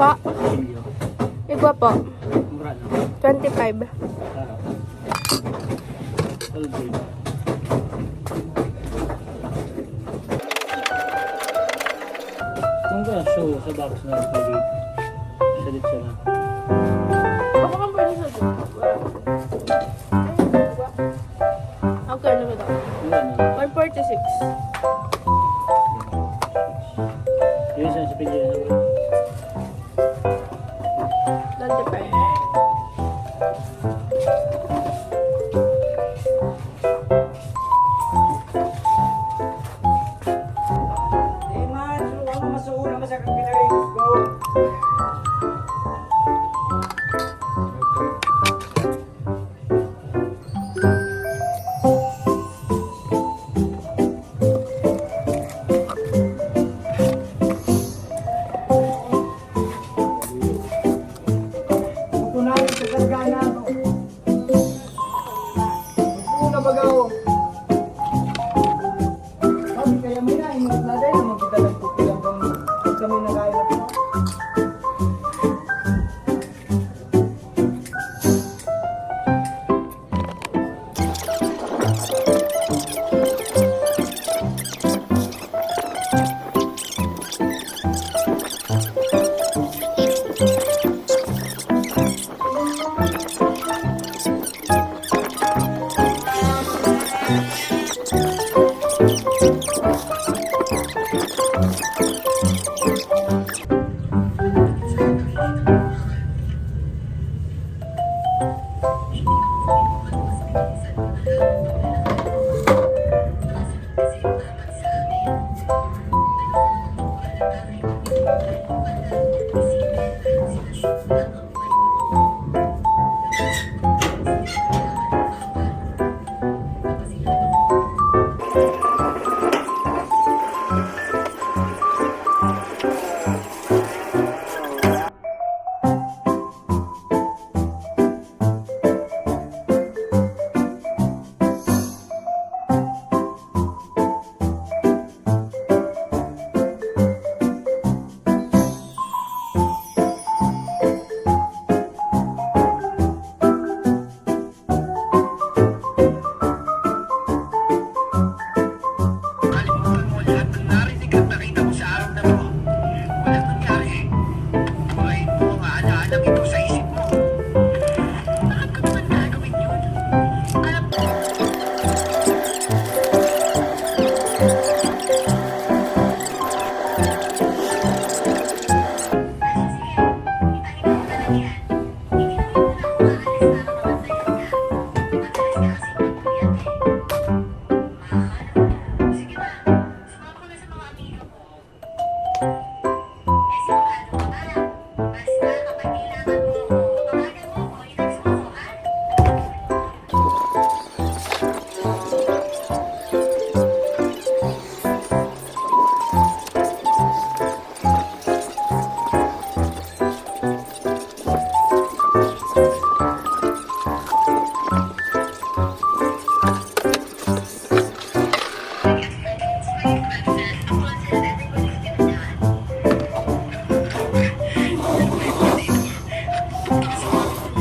Pa, Indio. igwa po. Mura na. 25. Sarap. All good. Kung ka show sa box na pwede, salit siya na. Ako kang pwede sa dito. Okay, ano ba ito? Mura na. 146. Yun siya sa pilihan na. 25.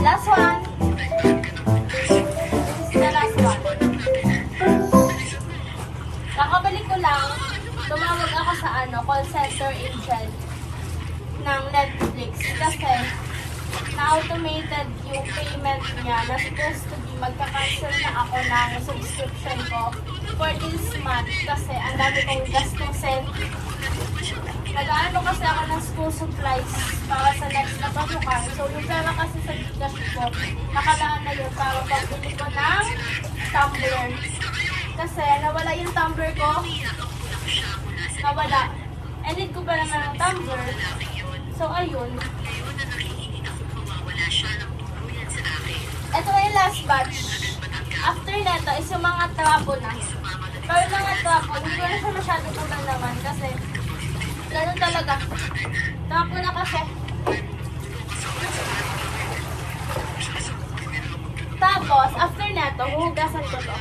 Last one. This is the last one. Kakabalik ko lang, tumawag ako sa call center agent ng Netflix kasi na-automated yung payment niya na supposed to be magka-cancel na ako ng subscription ko for this month kasi ang dami kong gastusin. Nag-ano kasi ako ng school supplies para sa next na pasukan. So, yung pera kasi sa Gcash ko, nakalaan na yun para pagbili ko ng tumbler. Kasi nawala yung tumbler ko. Nawala. I need ko pa naman ng tumbler. So, ayun. Ito na yung last batch. After neto is yung mga trapo na. Pero yung mga trapo, hindi ko na siya masyado kulang naman kasi ganun talaga. Trapo na kasi. Tapos, after neto, huhugasan ko to.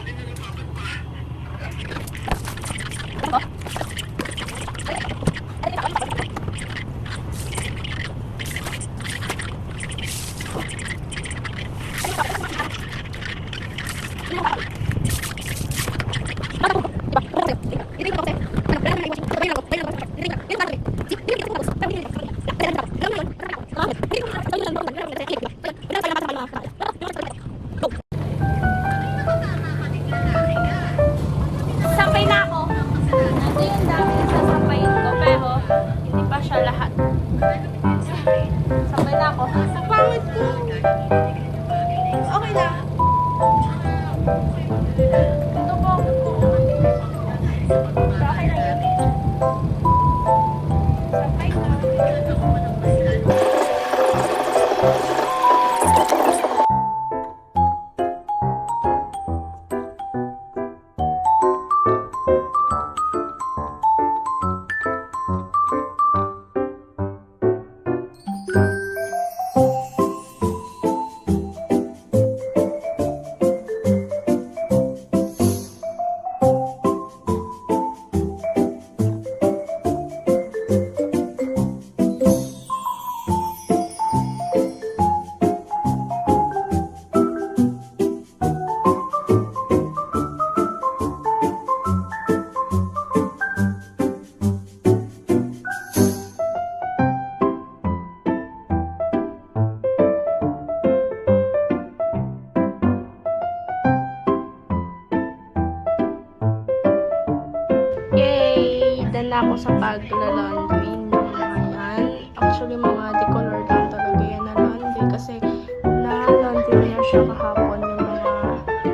sa pagla-laundry ng mga yan. Actually, mga decolor lang talaga yan na laundry kasi na-laundry na siya kahapon yung mga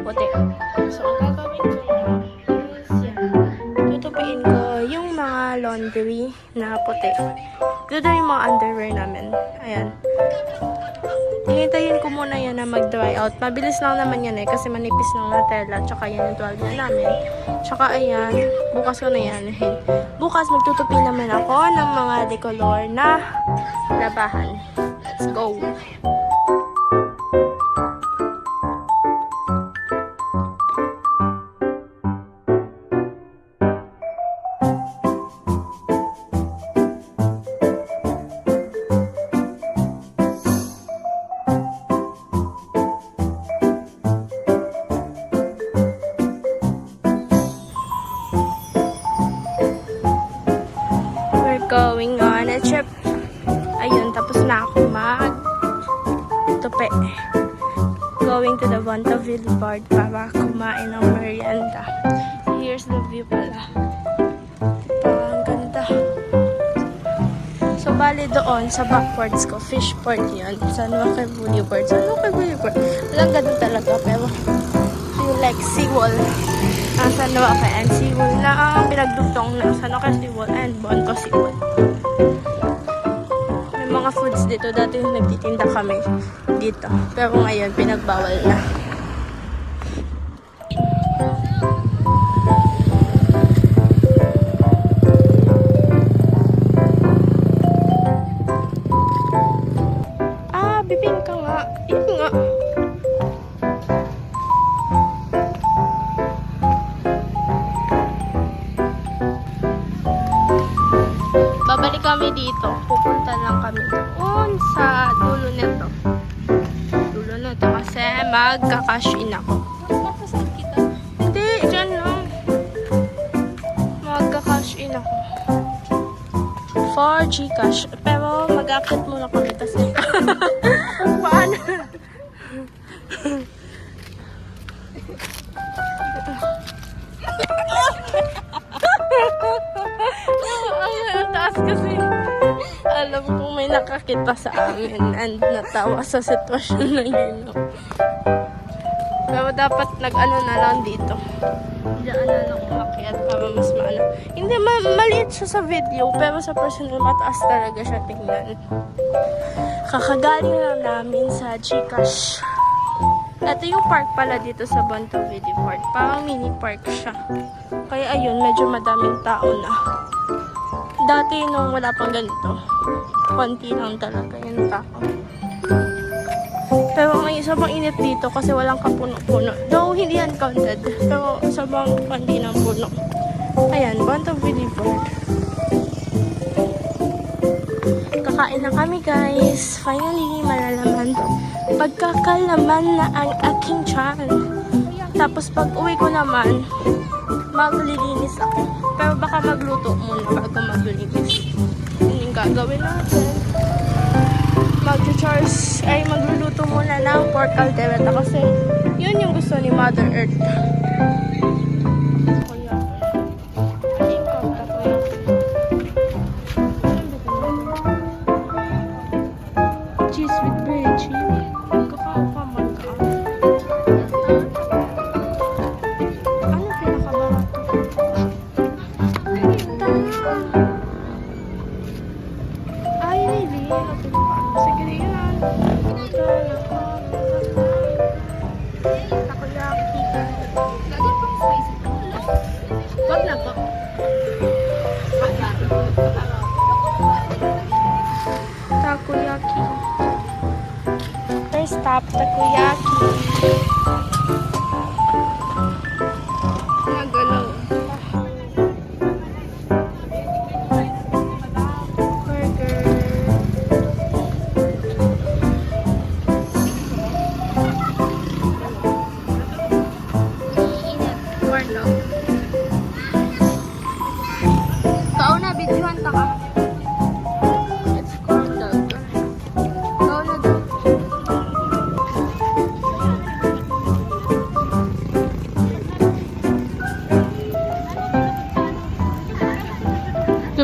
puti. So, ang gagawin ko na is yan. Tutupiin ko yung mga laundry na puti. Ito yung mga underwear namin. Ayan. Hintayin ko muna yan na mag-dry out. Mabilis lang naman yan kasi manipis lang na tela. Tsaka yan yung tuwalya namin. Tsaka ayan, bukas ko na yan. Bukas magtutupi naman ako ng mga decolor na labahan. Let's go! Going on a trip. Ayun, tapos na ako mag-tupi. Going to the Bontaville Board para kumain ng merienda. Here's the view pala. Ang ganda. So, bali doon sa backwards ko, Fishport yun. San Joaquin Boulevard. San Joaquin Boulevard. Walang ganun talaga, pero feel like seawall. Ang San Joaquin and seawall na ang pinagdugtong ng San Joaquin seawall and Bonto seawall. May mga foods dito. Dati nagtitinda kami dito. Pero ngayon, pinagbawal na. Bibing ka nga. Yun nga. Babalik kami dito. Pupunta lang kami doon sa dulo nito. Dulo nito kasi magka-cash in ako. Napasal kita? Hindi, dyan lang. Magka-cash in ako. For Gcash. Pero mag-akit muna kami kasi. Paano? Ang taas kasi. Alam kong may nakakita sa amin and natawa sa sitwasyon na yun. Pero dapat nag-ano na lang dito. Diyan na lang umakyat para mas maano. Hindi, maliit siya sa video pero sa personal mataas talaga siya tingnan. Kakagaling lang namin sa Gcash. Ito yung park pala dito sa Bontaville Park. Parang mini park siya. Kaya ayun, medyo madaming tao na. Dati nung wala pang ganito, konti lang talaga yung tao. Pero ngayon, sobrang init dito kasi walang kapuno-puno. Though, hindi yan counted. Pero sobrang konti ng puno. Ayan, Bontaville Park. Kakain na kami guys. Finally, malalaman to. Pagkakalaman na ang aking tiyan. Tapos pag uwi ko naman, maglilinis ako. Pero baka magluto muna bago maglilinis. Yun yung gagawin natin. Magluluto muna ng pork caldereta kasi yun yung gusto ni Mother Earth. Cheese with bread, chili. Kakakaman ka. Ano pinakabarato? Ay, really? Sige na yan. Takoyaki. Lagyan pang spicy. Wag na po. Takoyaki. First stop, takoyaki. Nagalaw. Burger. Corn dog. Tao na, videohan ta ka. It's corn dog. Tao na daw.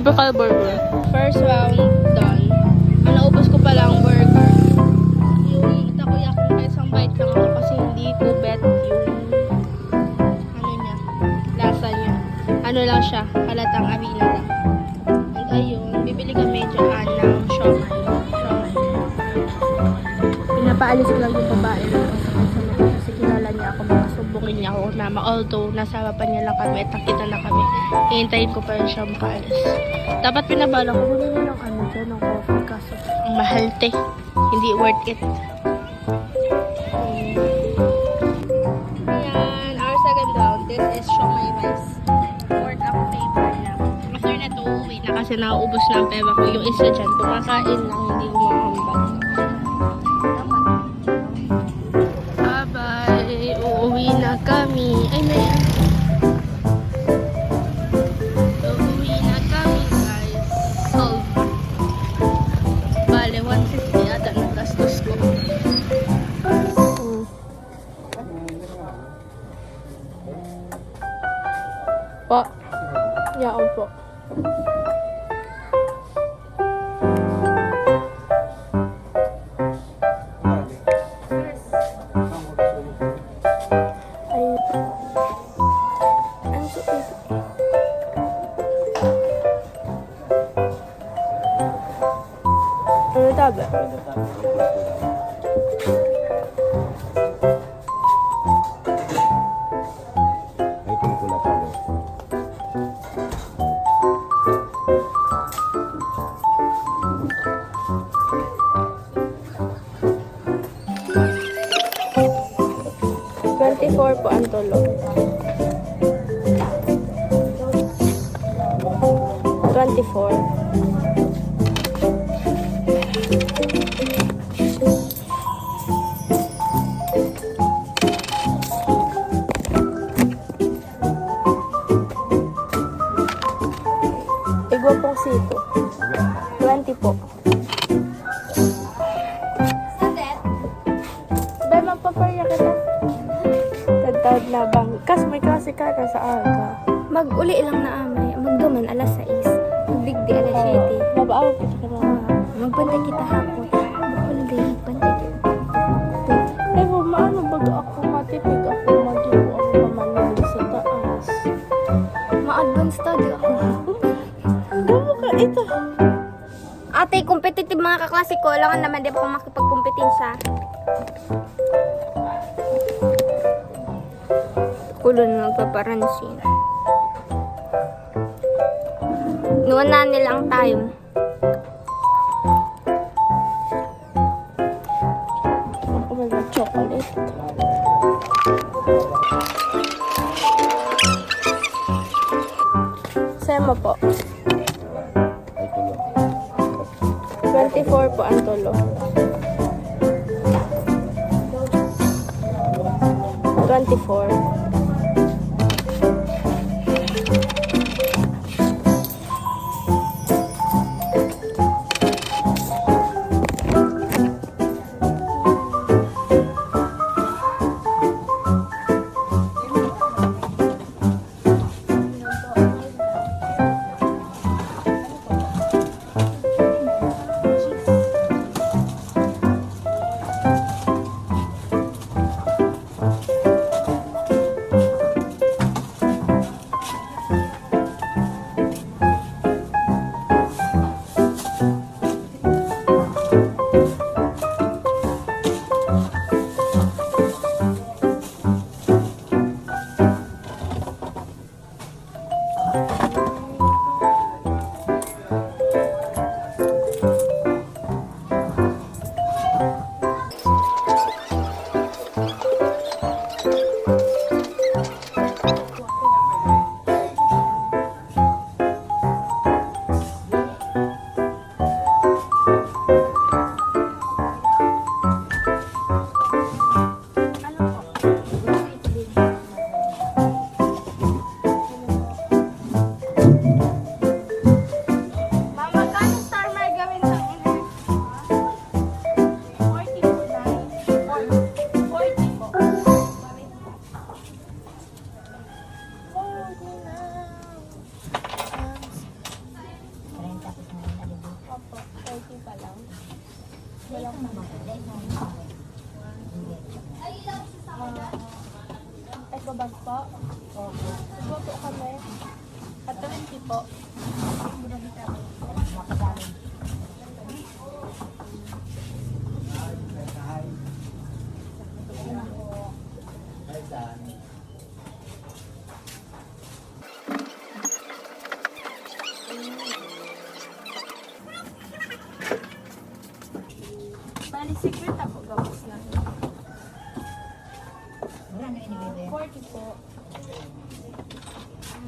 Typical burger. First round done. Ang naubos ko pala ang burger. Yung takoyaki ko isang bite lang ako kasi hindi ko bet yung ano niya, lasa niya. Ano lang siya, halatang arena lang. And ayun, bibili kami dyan ng siomai. Pinapaalis ko lang yung babae na kasama kasi kilala niya ako, makasumbungin niya ako na although nasa harapan niya lang kami at nakita na kami, hihintayin ko pa rin siya makaalis. Dapat pinabala ko, bumili ng ano dyan, ng coffee kaso ang mahal te, hindi worth it. Ayan, our second round, this is siomai rice. Worth of paper na. After na to, uwi na kasi nauubos na ang pera ko. Yung isa dyan, kumakain lang, hindi umahambag. Bye-bye. Uuwi na kami. Ay, may uuwi na kami, guys. Solve. Bale, 150 ata ng gastos ko. Po. Yaon po. Ano tabi? Ay, pelikula tayo. $24 po ang tulo. 24. Igwa pong sito. 20 po. Dahil magpaparya kita. Tagtawad na bang. Kas may klase ka na sa aga. Mag-uli lang na amay. Magduman alas 6. Magdigdi alas 7. Mabaaw kita ka na. Magbantay kita hapon. Magbantay, magbantay kita. Eh, maano baga ako matipig ako mag-ipo ako pamanulig sa taas. Ma-advance study ako. Gamo ka ito. Ate, competitive mga kaklase ko. Langan naman di ako makipag-competensya. Kulo na magpaparansin. Noon na nilang time. Ako may chocolate. Sema po. Ay, tulo. 24 po ang tulo. 24. Eco bag po. Siguro po kami. At 20 po. Bali, secret ako gawas na. 40 po.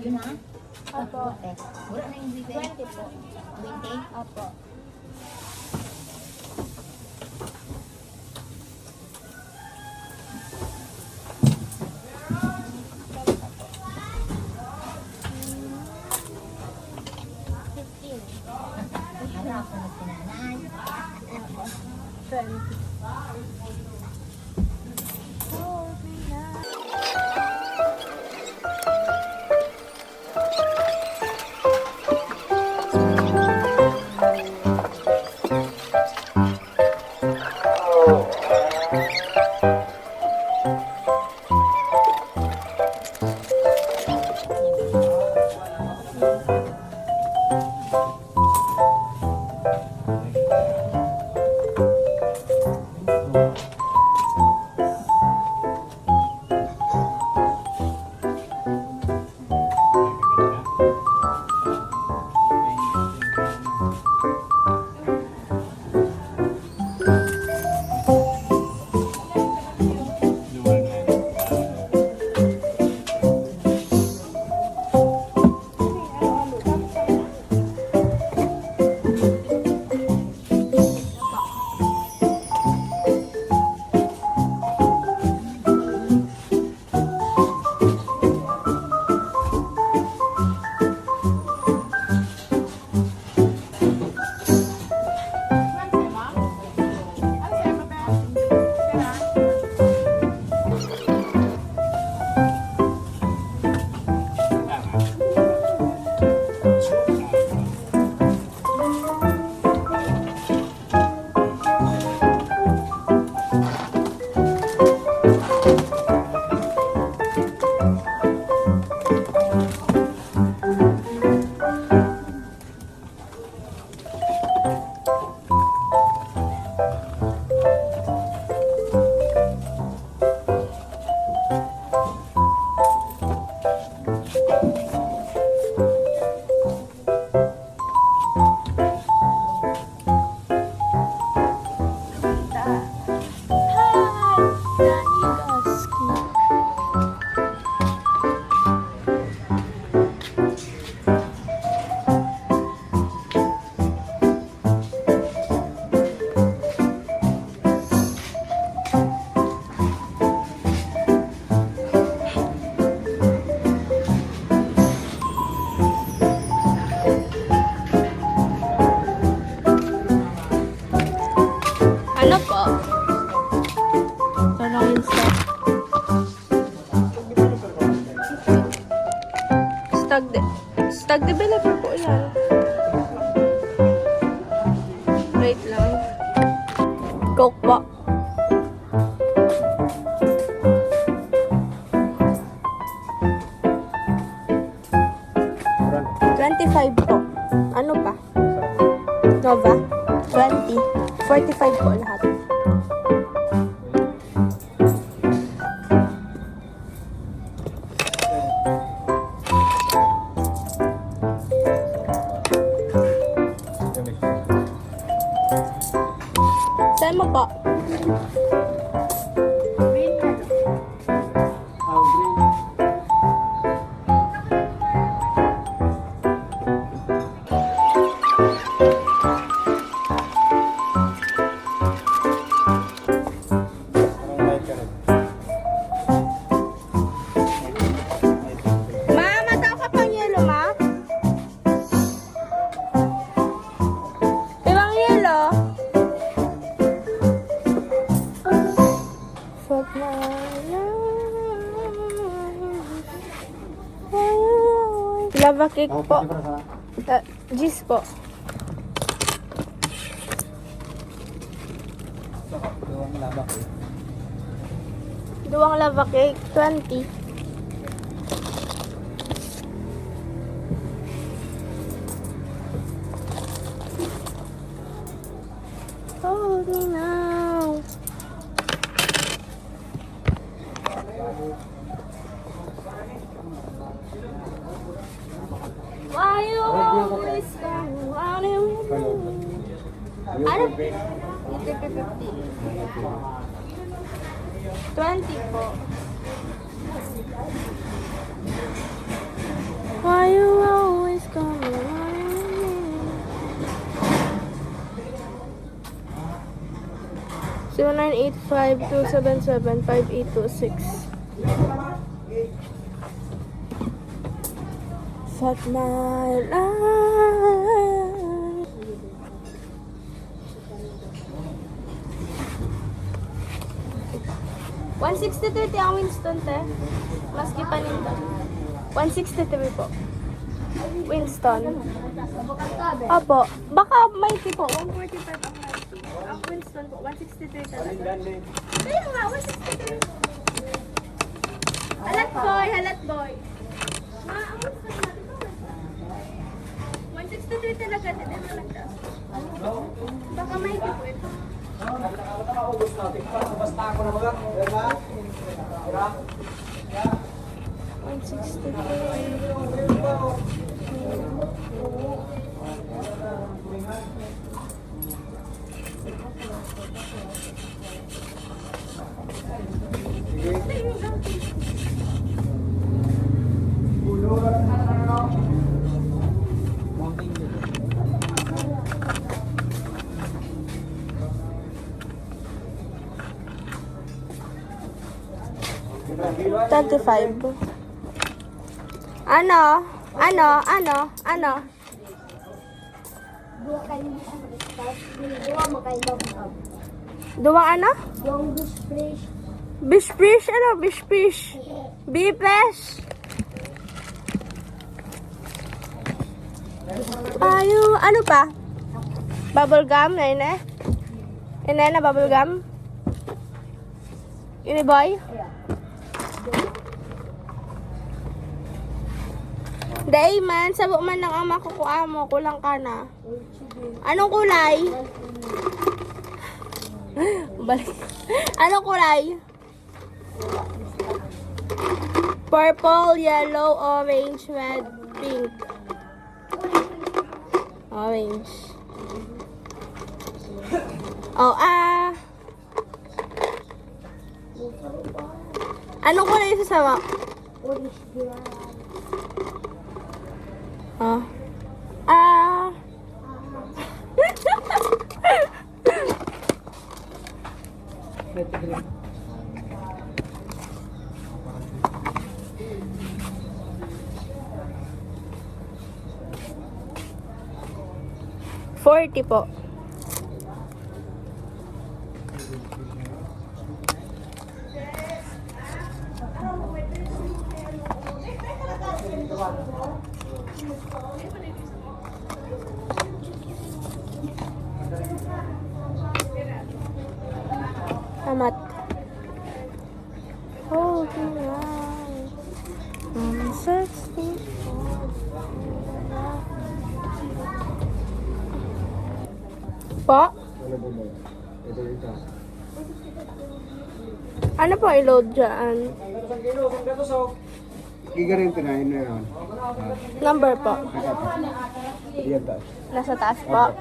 Yun na? Apo. Wala na yung bibig. 20 po. 20? Apo. Harap na sinanay. 20. Ano po? Parang yung stag developer po yan. Wait lang. Coke po. Murag. 25 po. Ano pa? Nova? 20. 45 po lahat. Saan mo po? Ma, mataw ka pang yelo, ma? Ibang yelo? Fuck my life. Lava cake po. Gis po. Duwang labak eh. Duwang lava cake, 20. Holding now. Why you always come running with me? Ano? 20 po. Why you always come running with me? 0985-277-5826. Fuck my life. $163 ang Winston, te. Maski pa nito. 163 po. Winston. Opo. Baka may tipo. 145 ang Winston. Ang Winston po. 163 talaga. Kaya nga, 163. Halat boy, halat boy. Ma, ang Winston natin po. 163 talaga. Hindi mo nagtaas. Baka may tipo ito. 35. Ano? Duwang ano? Bish-fish? Ano? Bish-fish? Bipes? Ano pa? Bubblegum na yun eh? Yun na bubblegum? Yun eh, boy? Day man, sabok man lang ang makukuha mo, kulang ka na. Anong kulay? Balik. Anong kulay? Purple, yellow, orange, red, pink. Orange. Oh, anong kulay sa sabok? $40 po. Amat. Oh, I'm thirsty. Po? Ano po i-load dyan? Gigarin tinahin na yun. Number po. Iyan taas. Nasa taas po.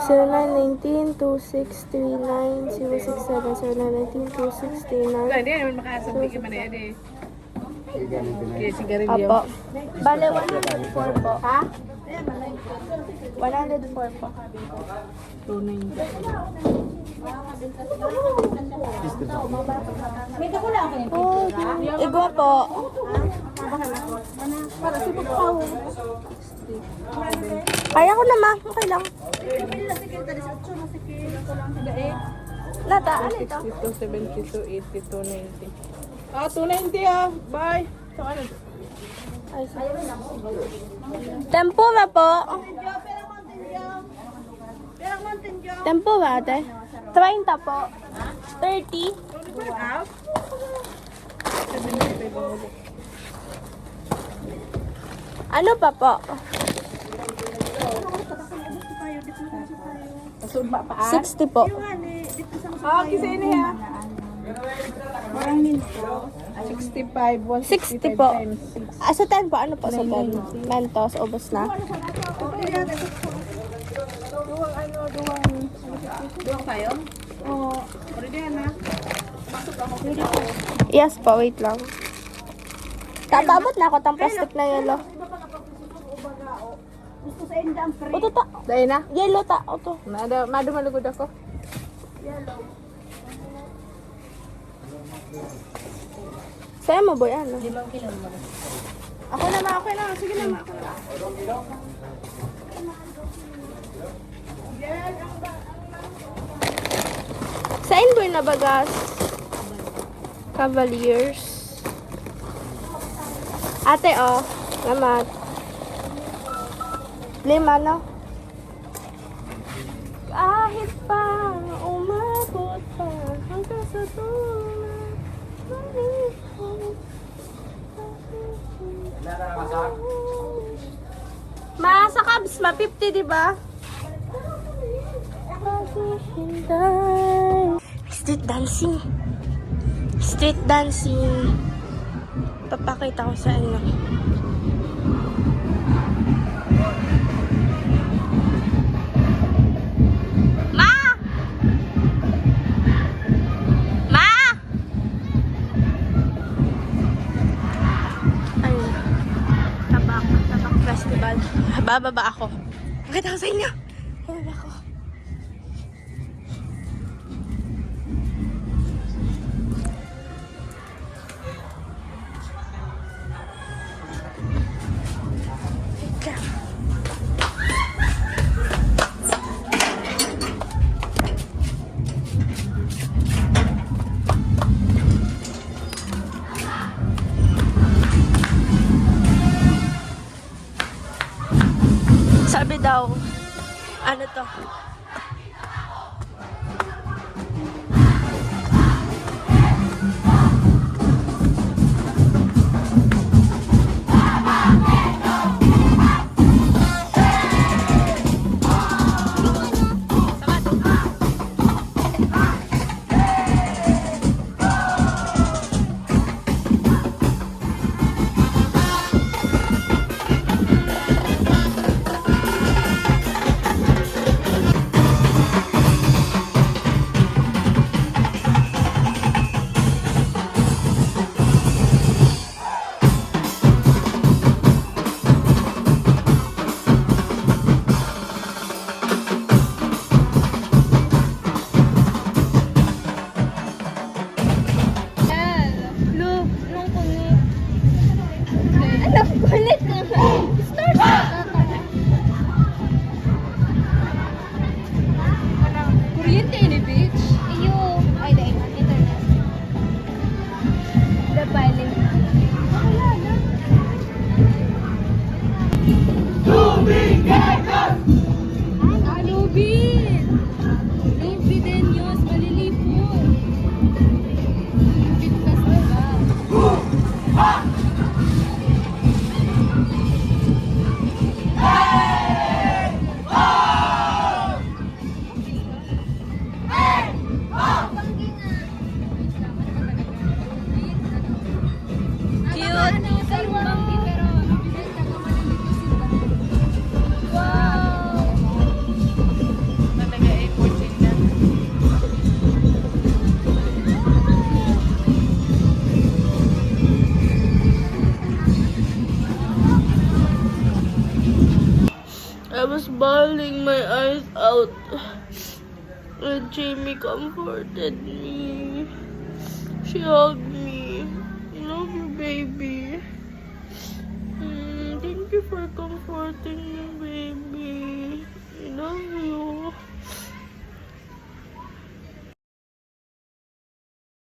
Zero 919 2639 067 0919 2639. Hindi naman makasabi ka man yan eh. Gigarin tinahin. Kaya sigarilyo. Apo. Bale, 104 po. Ha? 104 po. 290. Oh, igwa po. Kaya ko naman. Okay lang. Nata, ano ito? 62, 72, 80, 290. Ah, 290 ah. Bye. So ano? Ay, tempura po. Tempura, ate. 30 po. 30. Ano pa po? 60 po. Ah, kasi ini ha. 65, 60 po. Ah, sa 10 po. Ano po sa 10? Mentos, ubos na. Duwang tayo? Oo. Ready na. Yes po, wait lang. Tapabot na ako tang plastic na yellow. Oto ta. Dahil na? Yellow ta. Oto. Madumalugod ako. Sa'yo mo, boy, ano? 5 kilo mo. Ako na. Sige na. Ako na. Saan boy na bagas? Cavaliers. Ate, oh. Lamat. 5, no? Kahit pa umabot pa hanggang sa dulo. Ma, sa Cubs, ma 50, di ba? Street dancing. Street dancing. Papakita ko sa inyo. Ma! Ma! Ayun. Tabak festival. Bababa ako. Pakita ko sa inyo. Bababa ako. Sabi daw, ano to? Kulit na. Start na. Kuryente ini, bitch. Iyo. Ay, dahil internet. The violin. Wala na. Alubin! Lubin Diyos, malilipot. Lubin ka sila. I was bawling my eyes out. And Jamie comforted me. She hugged me. Love you, baby. Thank you for comforting me, baby. I love you.